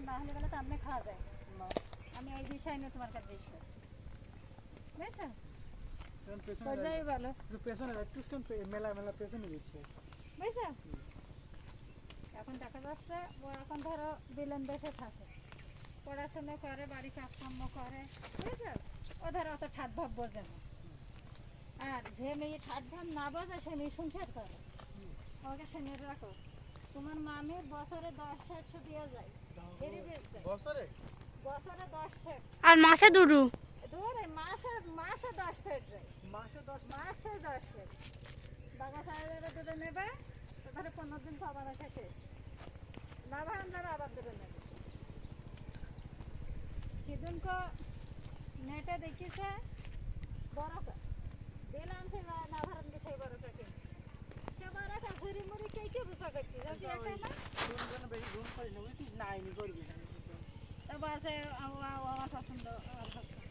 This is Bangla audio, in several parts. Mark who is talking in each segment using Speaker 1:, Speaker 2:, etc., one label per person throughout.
Speaker 1: না হলে বলে তো আপনি খাওয়া যায় আমি এই বিষয় নিয়ে তোমার কাছে জিজ্ঞেস করছি বুঝছো পর্যায়ে বলো
Speaker 2: পেছনে একটু মেলা মেলা পেছনে দিচ্ছে
Speaker 1: বুঝছো এখন দেখা যাচ্ছে ও এখন ধরো বিলেন দেশে থাকে পড়াশোনা করে বাড়ি কাজকর্ম করে বুঝছো ও ধরো অত ঠাট ভাব বোঝে না আর যে মেয়ে ঠাট ভাব না বোঝে সে মেয়ে সংসার করে ওকে শুনে রাখো তোমার মামির বছরে 10 সেট ছুটিয়ে যায়
Speaker 2: বছরে
Speaker 1: বছরে 10 সেট
Speaker 3: আর মাসে দুটো
Speaker 1: ধরে মাসে 10 সেট যায়
Speaker 2: মাসে
Speaker 1: 10 সেট বাগা সাহেবের দুটো নেবে তাহলে 15 দিন খাবার আসা শেষ না ভান ধরে আবার দুটো নেবে সেদিনকে নেটে দেখিছে বড়কা দিলাম সে না ভারত সেই বড়কাকে সে বড়কা ঘুরি মুড়ি কেটে বুঝা করছি যাচ্ছি একা না
Speaker 2: তুমি বেশি ঘুম পারি না বুঝছিস না আইনি করবি
Speaker 1: তো বাসে আমার পছন্দ আমার পছন্দ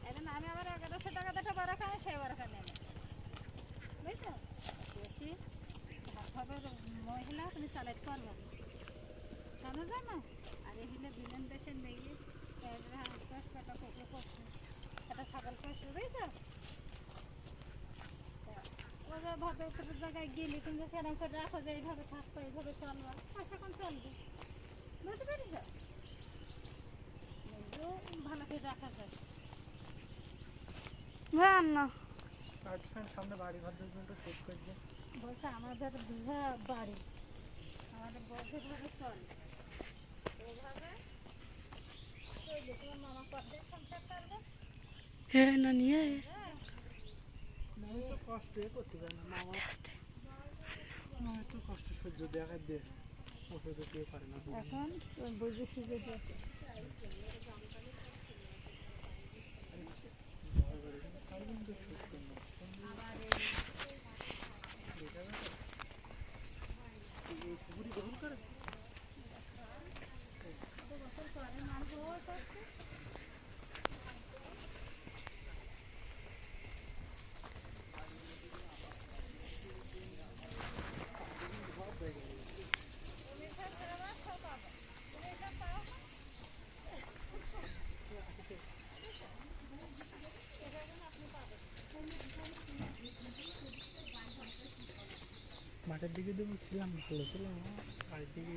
Speaker 1: এখন আমি আবার 1100 টাকা একটা বড়কা সেই বড়কা নেবে বুঝছো বেশি ভাবের মহিলা তুমি চালাতে পারবে জানো জানো আর এখানে বিলেন দেশের মেয়ে একটা কুকুর করছে একটা ছাগল করছে বুঝছো ওরা ভাবে কোনো জায়গায় গেলে কিন্তু সেরকম করে রাখো যে এইভাবে থাকতো এইভাবে চলবা আশা কোন চলবে বুঝতে পেরেছ ভালো করে রাখা যায়
Speaker 3: না
Speaker 2: সামনে বাড়ি ঘর দুটো সেট করছে
Speaker 1: বলছে আমাদের বিঘা বাড়ি আমাদের বছরভাবে চলে ওভাবে চলবে তোমার মামা কতদিন সংসার করবে
Speaker 3: হ্যাঁ না নিয়ে
Speaker 2: আমি তো কষ্ট করতে পারি না মামা আমি তো কষ্ট সহ্য দেখা দিয়ে ওকে তো কেউ পারে না
Speaker 1: এখন বুঝে সুঝে যেতে
Speaker 2: পুকুরি গ্রহণ করে মাঠের দিকে দেবো ছিলাম ভালো ছিলাম বাড়ির দিকে